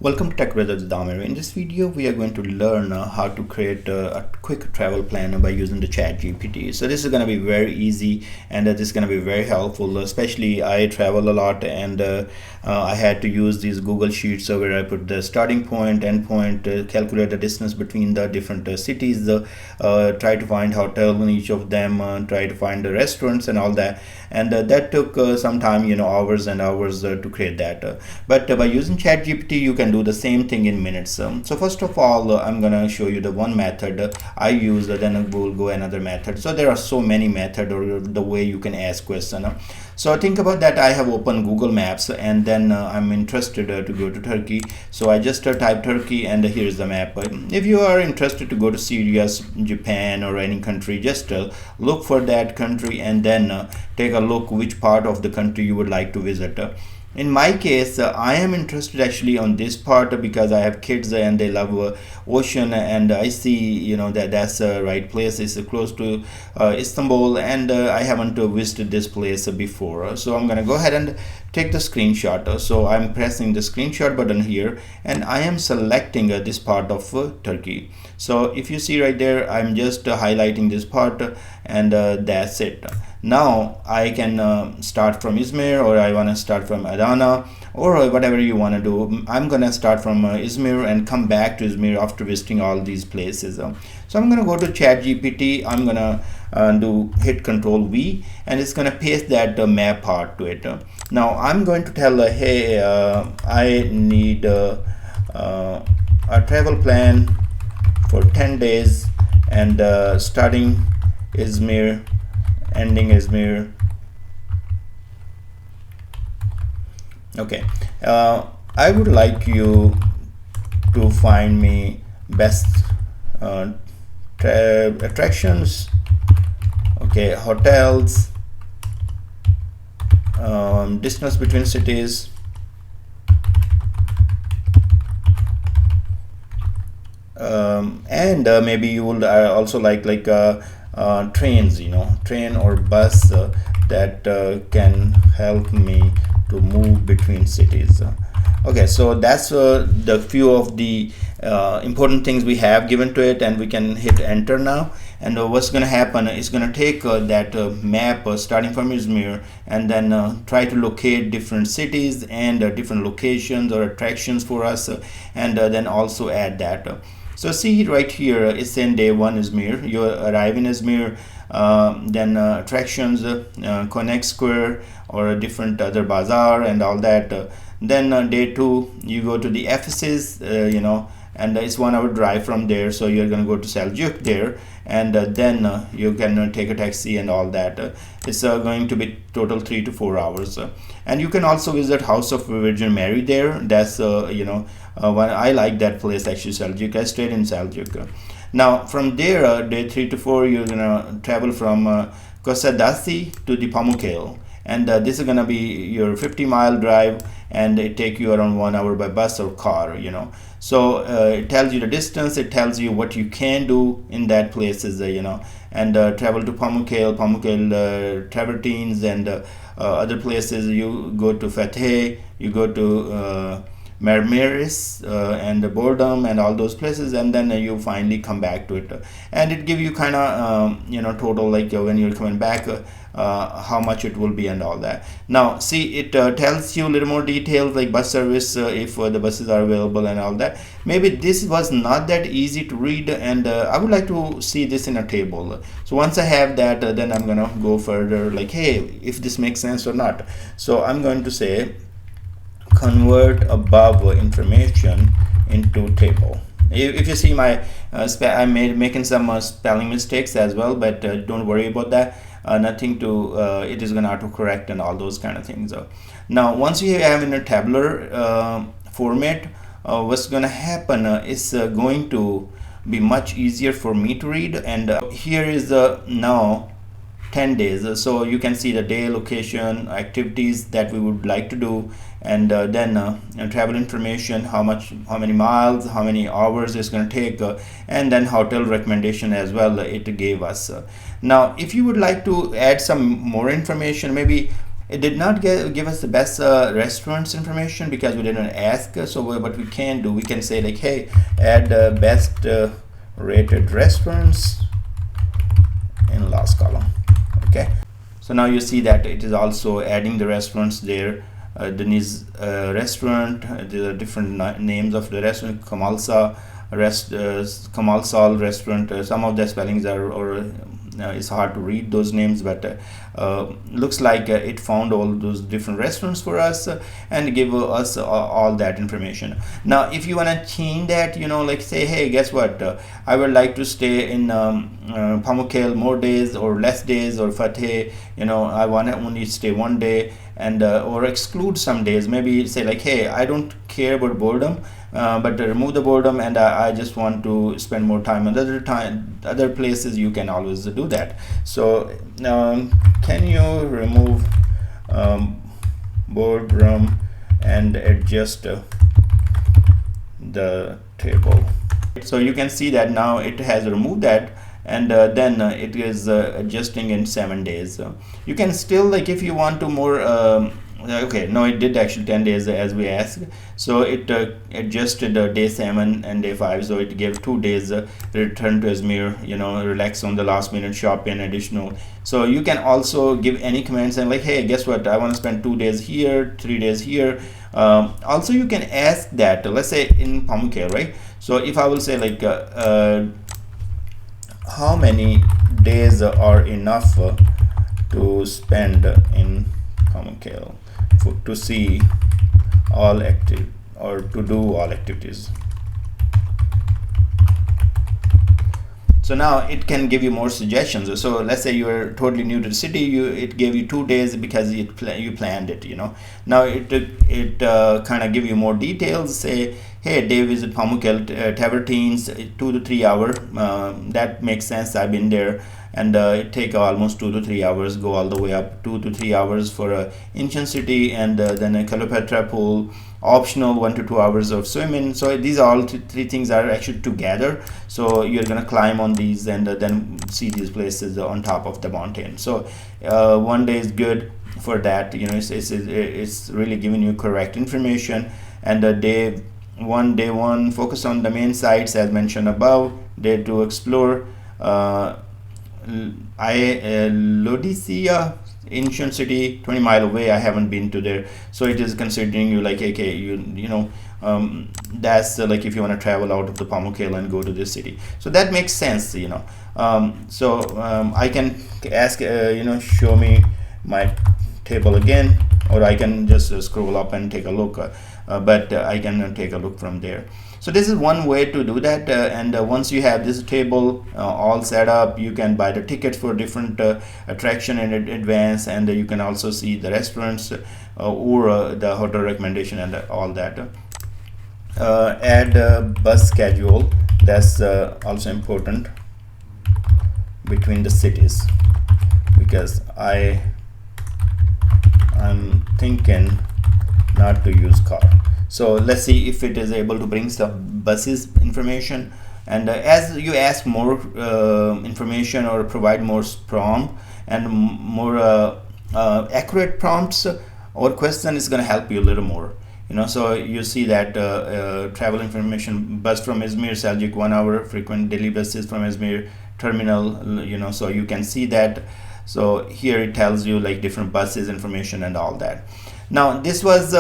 Welcome to Tech with Damer. In this video, we are going to learn how to create a quick travel plan by using the ChatGPT. So this is going to be very easy, and this is going to be very helpful. Especially, I travel a lot, and I had to use these Google Sheets where I put the starting point, end point, calculate the distance between the different cities, try to find hotel in each of them, try to find the restaurants and all that. And that took some time, hours and hours to create that. But by using ChatGPT, you can do the same thing in minutes. So first of all, I'm gonna show you the one method I use, then we'll go another method. So there are so many methods or the way you can ask question. So think about that. I have opened Google Maps, and then I'm interested to go to Turkey. So I just type Turkey, and here's the map. If you are interested to go to Syria, Japan, or any country, just look for that country and then take a look which part of the country you would like to visit. In my case, I am interested actually on this part because I have kids and they love ocean, and I see that's the right place. It's close to Istanbul, and I haven't visited this place before. So I'm gonna go ahead and take the screenshot. So I'm pressing the screenshot button here, and I am selecting this part of Turkey. So if you see right there, I'm just highlighting this part, and that's it. Now I can start from Izmir, or I want to start from Adana, or whatever you want to do. I'm gonna start from Izmir and come back to Izmir after visiting all these places. So I'm gonna go to ChatGPT. I'm gonna hit Control V, and it's gonna paste that map part to it. Now I'm going to tell hey, I need a travel plan for 10 days, and starting Izmir, ending Izmir. Okay, I would like you to find me best attractions, okay, hotels, distance between cities, and maybe you would also like trains, train or bus that can help me to move between cities. Okay, so that's the few of the important things we have given to it, and we can hit enter now. And what's going to happen is going to take that map starting from Izmir, and then try to locate different cities and different locations or attractions for us, and then also add that. So see right here, it's saying day one Izmir. You arrive in Izmir, then attractions, Connect Square or different other bazaar and all that. Then day two, you go to the Ephesus, and it's 1 hour drive from there. So you're gonna go to Seljuk there, and then you can take a taxi and all that. It's going to be total 3 to 4 hours. And you can also visit House of Virgin Mary there. That's when I like that place actually, Seljuk. I stayed in Seljuk. Now from there, day 3 to 4, you're gonna travel from Kosadasi to the Pamukkale, and this is gonna be your 50-mile drive, and it take you around 1 hour by bus or car. So it tells you the distance, it tells you what you can do in that places, and travel to Pamukkale, Travertines, and other places. You go to Fateh, you go to Marmaris and Boredom and all those places, and then you finally come back to it, and it give you kind of total, like when you're coming back, how much it will be and all that. Now see, it tells you a little more details like bus service, if the buses are available and all that. Maybe this was not that easy to read, and I would like to see this in a table. So once I have that, then I'm gonna go further, like, hey, if this makes sense or not. So I'm going to say convert above information into table. If you see my I'm making some spelling mistakes as well, but don't worry about that. Nothing to it is gonna autocorrect and all those kind of things. Now once you have in a tabular format, what's gonna happen is going to be much easier for me to read. And here is now 10 days. So you can see the day, location, activities that we would like to do, and then travel information, how many miles, how many hours it's going to take, and then hotel recommendation as well it gave us. Now if you would like to add some more information, maybe It did not give us the best restaurants information because we didn't ask. So what we can do, we can say like, hey, add best rated restaurants in last column. Okay, so now you see that it is also adding the restaurants there. Denise restaurant, there are different names of the restaurant. Kamalsa Kamalsal restaurant. Some of the spellings are, or it's hard to read those names, but looks like it found all those different restaurants for us and give us all that information. Now if you want to change that, like say, hey, guess what, I would like to stay in Pamukkale more days or less days, or Fateh, I want to only stay one day, and or exclude some days. Maybe say like, hey, I don't care about boredom, but remove the boredom, and I just want to spend more time on other places. You can always do that. So can you remove boredom and adjust the table? So you can see that now it has removed that, and then it is adjusting in 7 days. You can still, like, if you want to more okay, no, it did actually 10 days as we asked. So it adjusted day 7 and day 5. So it gave 2 days return to Izmir, relax on the last minute, shopping additional. So you can also give any commands and like, hey, guess what, I want to spend 2 days here, 3 days here. Also you can ask that, let's say in Pamukkale, right? So if I will say like how many days are enough to spend in Pamukkale to see all active, or to do all activities. So now it can give you more suggestions. So let's say you are totally new to the city, it gave you 2 days because you planned it. Now it kind of give you more details. Say, hey, day visit Pamukkale, Tavertines, 2 to 3 hour. That makes sense. I've been there, and it take almost 2 to 3 hours. Go all the way up 2 to 3 hours for ancient city, and then a Cleopatra pool. Optional 1 to 2 hours of swimming. So these are all three things are actually together. So you're gonna climb on these and then see these places on top of the mountain. So 1 day is good for that. It's really giving you correct information. And day one focus on the main sites as mentioned above. Day 2 explore Laodicea, ancient city, 20-mile away. I haven't been to there, so it is considering you like, okay, that's like if you want to travel out of the Pamukkale and go to this city. So that makes sense. I can ask show me my table again, or I can just scroll up and take a look, but I can take a look from there. So this is one way to do that, and once you have this table all set up, you can buy the tickets for different attraction in advance, and you can also see the restaurants or the hotel recommendation and all that. Add bus schedule. That's also important between the cities, because I'm thinking not to use car. So let's see if it is able to bring some buses information. And as you ask more information or provide more prompt and more accurate prompts, our question is going to help you a little more. So you see that travel information: bus from Izmir, Seljuk 1 hour, frequent daily buses from Izmir terminal. So you can see that. So here it tells you like different buses information and all that. Now this was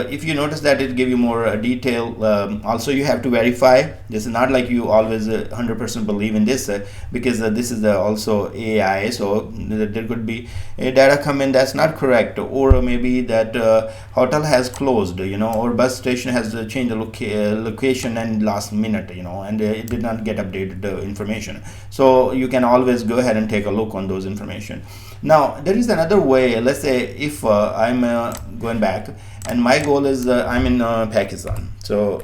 if you notice that it give you more detail. Also you have to verify. This is not like you always 100% believe in this, because this is also AI. So there could be a data come in that's not correct, or maybe that hotel has closed, or bus station has changed the location and last minute, and it did not get updated information. So you can always go ahead and take a look on those information. Now there is another way. Let's say if I'm going back, and my goal is I'm in Pakistan. So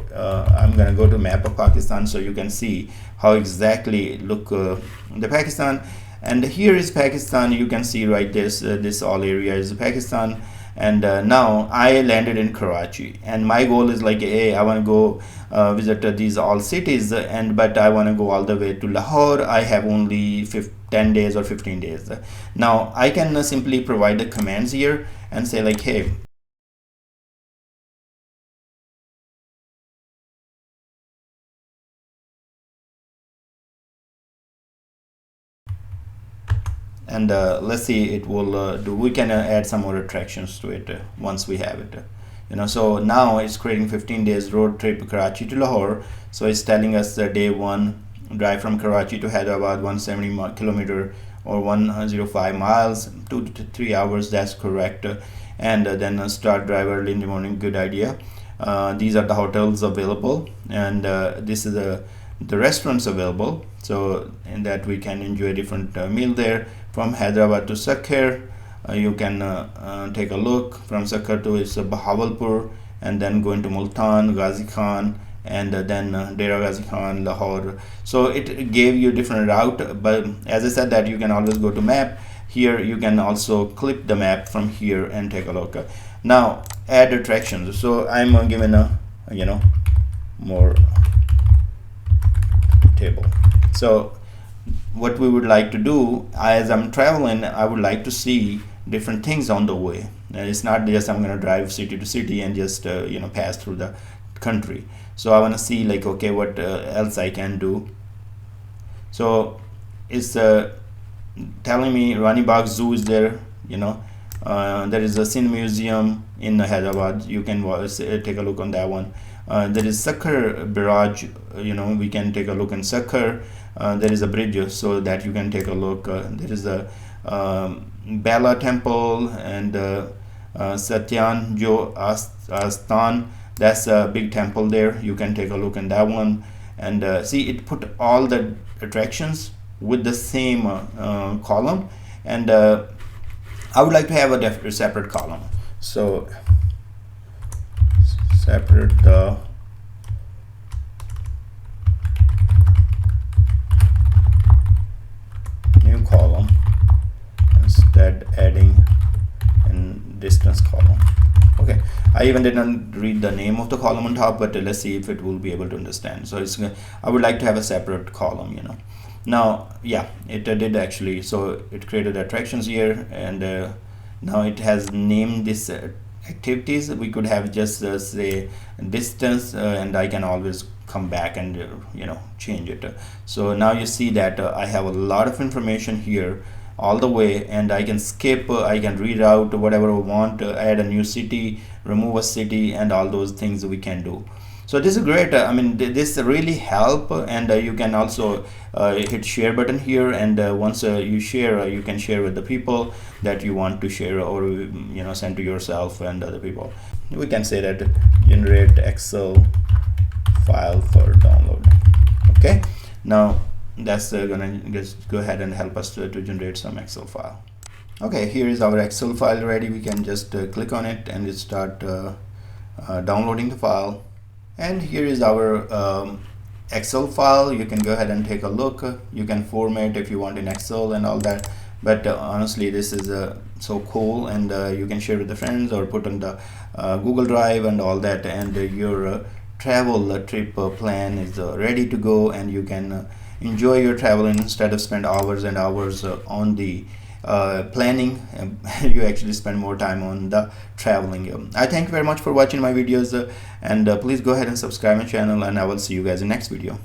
I'm gonna go to map of Pakistan, so you can see how exactly look the Pakistan. And here is Pakistan. You can see right this all area is Pakistan, And now I landed in Karachi, and my goal is like, hey, I want to go visit these all cities, and but I want to go all the way to Lahore. I have only 10 days or 15 days. Now I can simply provide the commands here and say like, hey, and let's see, it will do. We can add some more attractions to it once we have it. So now it's creating 15 days road trip Karachi to Lahore. So it's telling us day one, drive from Karachi to Hyderabad, 170 kilometer or 105 miles, 2 to 3 hours. That's correct. And then start drive early in the morning. Good idea. These are the hotels available, and this is the restaurants available, so in that we can enjoy a different meal there. From Hyderabad to Sakkar, you can take a look. From Sakkar to it's Bahawalpur, and then going to Multan, Ghazi Khan, and then Dera Ghazi Khan, Lahore. So it gave you different route, but as I said that you can always go to map. Here you can also clip the map from here and take a look. Now add attractions. So I'm given a more table. So what we would like to do, as I'm traveling, I would like to see different things on the way. It's not just I'm going to drive city to city and just pass through the country. So I want to see like, okay, what else I can do. So it's telling me Rani Bagh Zoo is there. There is a Sin Museum in Hyderabad. You can take a look on that one. There is Sakkar Barrage. We can take a look in Sakkar. There is a bridge, so that you can take a look. There is a Bala Temple and Satyan Jo Asthan. That's a big temple there. You can take a look in that one. And see, it put all the attractions with the same column. And I would like to have a separate column. So separate the new column, instead adding in distance column. Okay, I even didn't read the name of the column on top, but let's see if it will be able to understand. So I would like to have a separate column. Now, yeah, it did actually. So it created attractions here, and now it has named this activities. We could have just say distance, and I can always come back and change it. So now you see that I have a lot of information here all the way, and I can skip, I can reroute whatever I want, add a new city, remove a city, and all those things we can do. So this is great. I mean, this really help, and you can also hit share button here, and once you share, you can share with the people that you want to share, or send to yourself and other people. We can say that generate Excel file for download. Okay, now that's gonna just go ahead and help us to generate some Excel file. Okay, here is our Excel file ready. We can just click on it and start downloading the file. And here is our Excel file. You can go ahead and take a look. You can format if you want in Excel and all that, but honestly this is so cool, and you can share with the friends or put on the Google Drive and all that, and your travel trip plan is ready to go, and you can enjoy your travel instead of spend hours and hours on the planning. You actually spend more time on the traveling. I thank you very much for watching my videos, and please go ahead and subscribe my channel, and I will see you guys in next video.